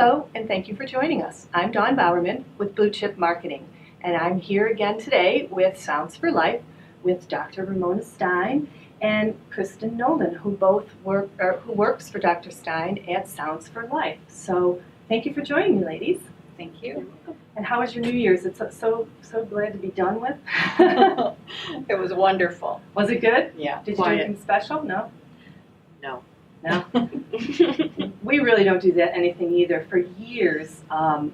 Hello, and thank you for joining us. I'm Dawn Bowerman with Blue Chip Marketing, and I'm here again today with Sounds for Life with Dr. Ramona Stein and Kristen Nolan, who works for Dr. Stein at Sounds for Life. So thank you for joining me, ladies. Thank you. And how was your New Year's? It's so glad to be done with. It was wonderful. Was it good? Yeah. Did you do anything special? No? No. No? We really don't do that anything either. For years,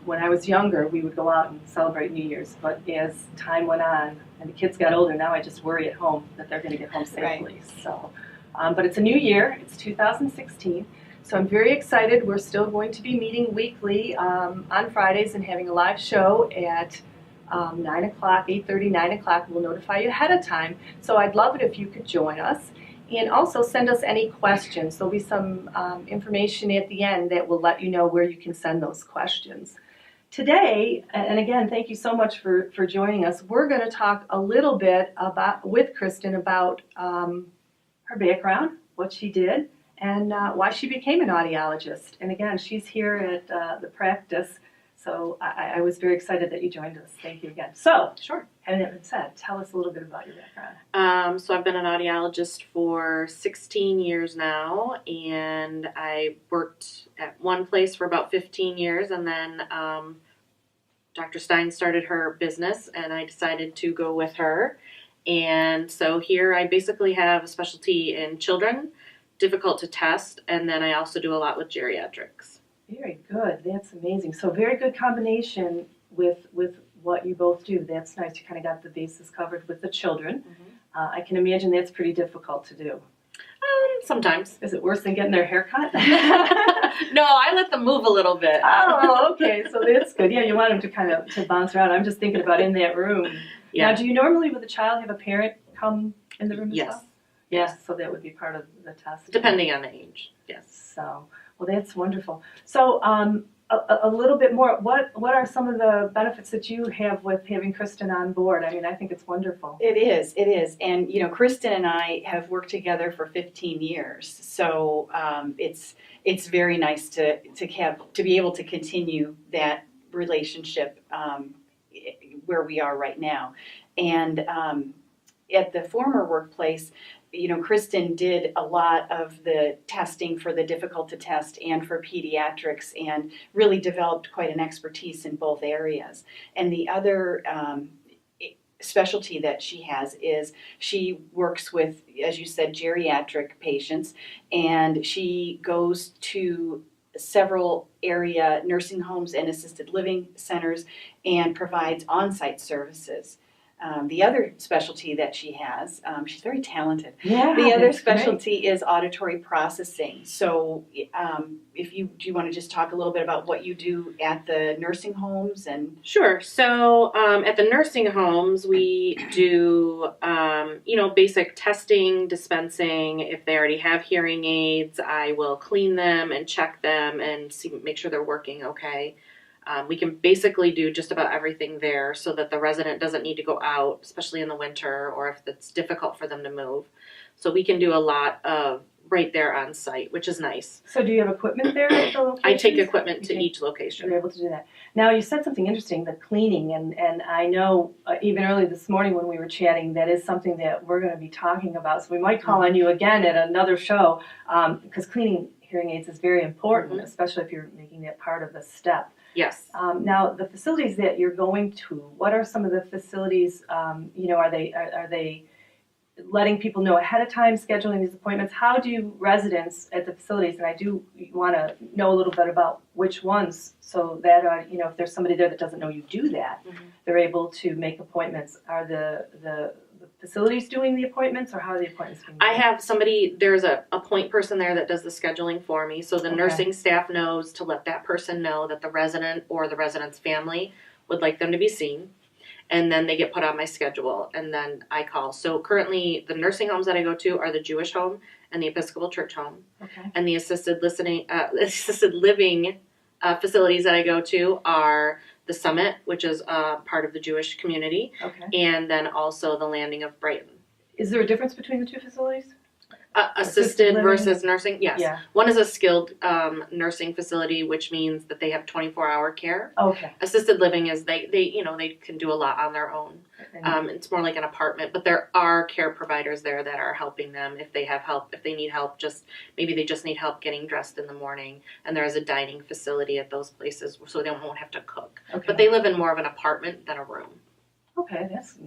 when I was younger, we would go out and celebrate New Year's. But as time went on and the kids got older, now I just worry at home that they're going to get home safely. Right. So, but it's a new year. It's 2016. So I'm very excited. We're still going to be meeting weekly on Fridays and having a live show at 9 o'clock, 8:30, 9 o'clock. We'll notify you ahead of time. So I'd love it if you could join us. And also send us any questions. There'll be some information at the end that will let you know where you can send those questions. Today, and again, thank you so much for joining us, we're going to talk a little bit with Kristin about her background, what she did, and why she became an audiologist. And again, she's here at the practice, so I was very excited that you joined us. Thank you again. So, sure. Having that been said, tell us a little bit about your background. So I've been an audiologist for 16 years now, and I worked at one place for about 15 years, and then Dr. Stein started her business, and I decided to go with her. And so here I basically have a specialty in children, difficult to test, and then I also do a lot with geriatrics. Very good. That's amazing. So very good combination with what you both do. That's nice. You kind of got the bases covered with the children. Mm-hmm. I can imagine that's pretty difficult to do. Sometimes. Is it worse than getting their hair cut? No, I let them move a little bit. Oh, okay. So that's good. Yeah, you want them to kind of to bounce around. I'm just thinking about in that room. Yeah. Now, do you normally with a child have a parent come in the room as well? Yes. So that would be part of the test. Depending on the age, yes. So, well, that's wonderful. So, a little bit more. What are some of the benefits that you have with having Kristin on board? I mean, I think it's wonderful. It is. And Kristin and I have worked together for 15 years. So it's very nice to be able to continue that relationship where we are right now. And at the former workplace, Kristin did a lot of the testing for the difficult to test and for pediatrics and really developed quite an expertise in both areas. And the other specialty that she has is she works with, as you said, geriatric patients, and she goes to several area nursing homes and assisted living centers and provides on-site services. The other specialty that she has, she's very talented. Yeah, the other specialty is auditory processing. So do you want to just talk a little bit about what you do at the nursing homes? And Sure. So at the nursing homes, we do, basic testing, dispensing. If they already have hearing aids, I will clean them and check them and make sure they're working okay. We can basically do just about everything there so that the resident doesn't need to go out, especially in the winter or if it's difficult for them to move. So we can do a lot of right there on site, which is nice. So do you have equipment there at the location? I take equipment to each location. You're able to do that. Now, you said something interesting, the cleaning, and I know even early this morning when we were chatting, that is something that we're going to be talking about. So we might call on you again at another show because cleaning hearing aids is very important, especially if you're making that part of the step. Yes. Now, the facilities that you're going to, what are some of the facilities, are they letting people know ahead of time, scheduling these appointments? How do residents at the facilities, and I do want to know a little bit about which ones, so that, if there's somebody there that doesn't know you do that, they're able to make appointments. Are the facilities doing the appointments, or how are the appointments being made? I have somebody, there's a point person there that does the scheduling for me, so the nursing staff knows to let that person know that the resident or the resident's family would like them to be seen, and then they get put on my schedule, and then I call. So currently, the nursing homes that I go to are the Jewish home and the Episcopal Church home, and the assisted living facilities that I go to are the Summit, which is part of the Jewish community, and then also the Landing of Brighton. Is there a difference between the two facilities? Assisted living? versus nursing, yes. Yeah. One is a skilled nursing facility, which means that they have 24-hour care. Okay. Assisted living is they can do a lot on their own. It's more like an apartment, but there are care providers there that are helping them if they have help, if they need help. Maybe they just need help getting dressed in the morning, and there is a dining facility at those places, so they won't have to cook. Okay. But they live in more of an apartment than a room. Okay, that's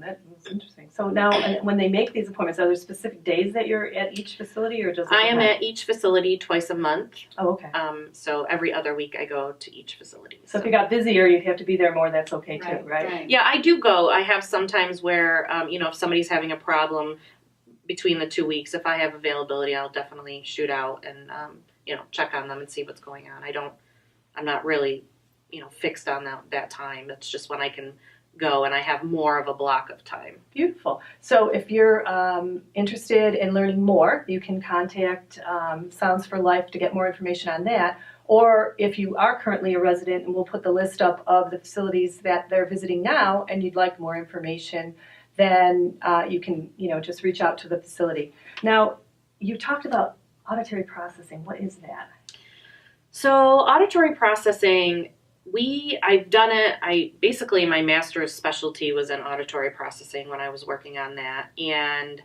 interesting. So now, when they make these appointments, are there specific days that you're at each facility, or does it I am depend? at each facility twice a month. Oh, okay. So every other week I go to each facility. So if you got busy or you have to be there more, that's okay too, right? Yeah, I do go. I have sometimes where, if somebody's having a problem between the 2 weeks, if I have availability, I'll definitely shoot out and, check on them and see what's going on. I'm not really, fixed on that time. That's just when I can go and I have more of a block of time. Beautiful. So if you're interested in learning more, you can contact Sounds for Life to get more information on that. Or if you are currently a resident, and we'll put the list up of the facilities that they're visiting now and you'd like more information, then you can, just reach out to the facility. Now, you talked about auditory processing. What is that? So auditory processing, I've done it. My master's specialty was in auditory processing when I was working on that. And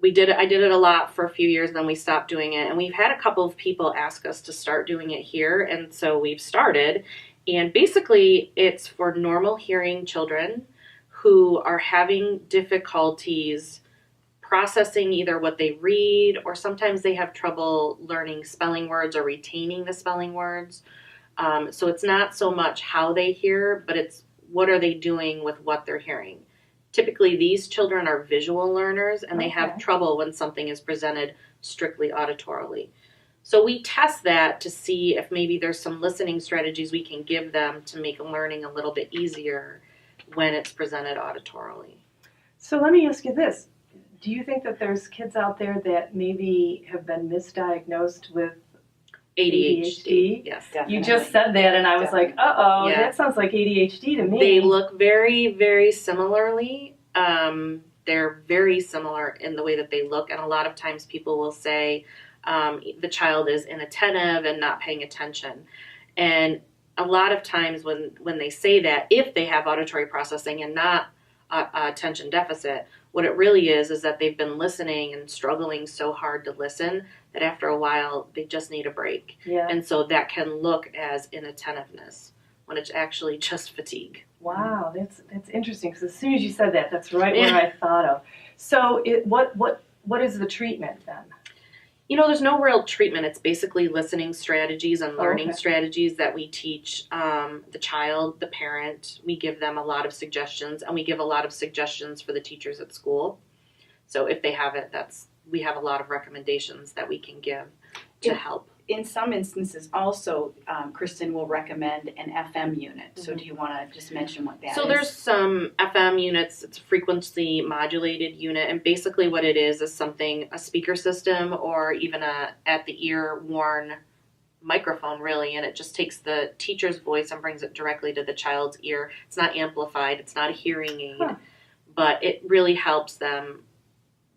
I did it a lot for a few years, then we stopped doing it. And we've had a couple of people ask us to start doing it here. And so we've started. And basically it's for normal hearing children who are having difficulties processing either what they read, or sometimes they have trouble learning spelling words or retaining the spelling words. So it's not so much how they hear, but it's what are they doing with what they're hearing. Typically, these children are visual learners, and they have trouble when something is presented strictly auditorily. So we test that to see if maybe there's some listening strategies we can give them to make learning a little bit easier when it's presented auditorily. So let me ask you this. Do you think that there's kids out there that maybe have been misdiagnosed with ADHD? Yes. Definitely. You just said that, and I was like, uh-oh, Yeah. that sounds like ADHD to me. They look very, very similarly. They're very similar in the way that they look, and a lot of times people will say the child is inattentive and not paying attention. And a lot of times when they say that, if they have auditory processing and not attention deficit, what it really is that they've been listening and struggling so hard to listen that after a while they just need a break. Yeah. And so that can look as inattentiveness when it's actually just fatigue. Wow, that's interesting, because as soon as you said that, that's right where I thought of. So what is the treatment then? There's no real treatment. It's basically listening strategies and learning strategies that we teach the child, the parent. We give them a lot of suggestions, and we give a lot of suggestions for the teachers at school. So if they have it, we have a lot of recommendations that we can give to help. In some instances also, Kristen will recommend an FM unit. So do you want to just mention what that is? So there's some FM units. It's a frequency modulated unit, and basically what it is a speaker system or even a at the ear worn microphone, really, and it just takes the teacher's voice and brings it directly to the child's ear. It's not amplified. It's not a hearing aid, but it really helps them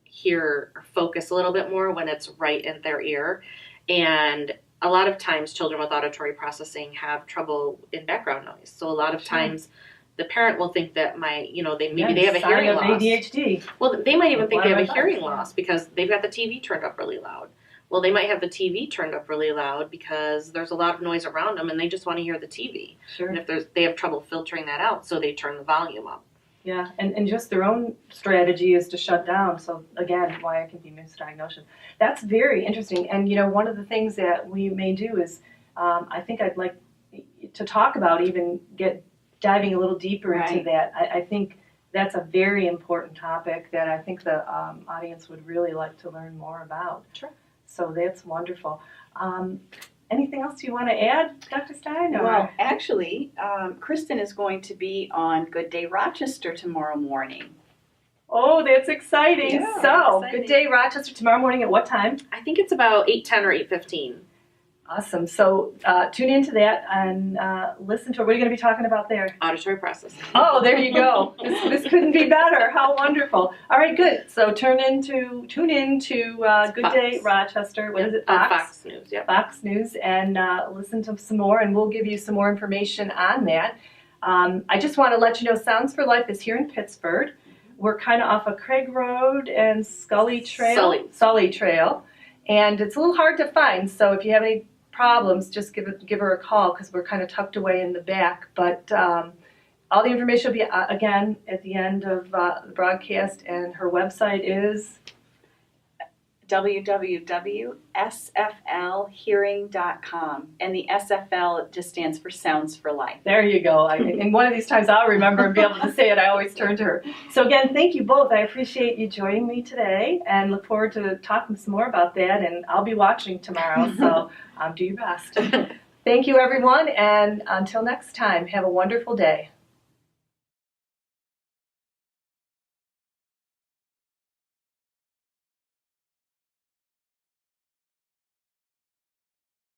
hear or focus a little bit more when it's right in their ear. And a lot of times children with auditory processing have trouble in background noise. So a lot of times the parent will think that they have a hearing loss. ADHD. Well, they might even think they have a hearing loss because they've got the TV turned up really loud. Well, they might have the TV turned up really loud because there's a lot of noise around them and they just want to hear the TV. Sure. And if they have trouble filtering that out, so they turn the volume up. Yeah, and just their own strategy is to shut down. So again, why it can be misdiagnosed. That's very interesting. And one of the things that we may do is, I think I'd like to talk about diving a little deeper into that. I think that's a very important topic that I think the audience would really like to learn more about. Sure. So that's wonderful. Anything else you want to add, Dr. Stein? Or? Well, actually, Kristen is going to be on Good Day Rochester tomorrow morning. Oh, that's exciting. Yeah, so, exciting. Good Day Rochester tomorrow morning at what time? I think it's about 8:10 or 8:15. Awesome. So tune into that and listen to it. What are you going to be talking about there? Auditory processing. Oh, there you go. This couldn't be better. How wonderful. All right, good. So tune into Good Fox. Day Rochester. What is it? Fox News, yep. Fox News, and listen to some more, and we'll give you some more information on that. I just want to let you know Sounds for Life is here in Pittsburgh. We're kind of off of Craig Road and Sully Trail. And it's a little hard to find, so if you have any problems, just give her a call because we're kind of tucked away in the back. But all the information will be, again, at the end of the broadcast, and her website is www.sflhearing.com, and the SFL just stands for Sounds for Life. There you go. And one of these times I'll remember and be able to say it. I always turn to her. So again, thank you both. I appreciate you joining me today and look forward to talking some more about that. And I'll be watching tomorrow, so do your best. Thank you, everyone. And until next time, have a wonderful day.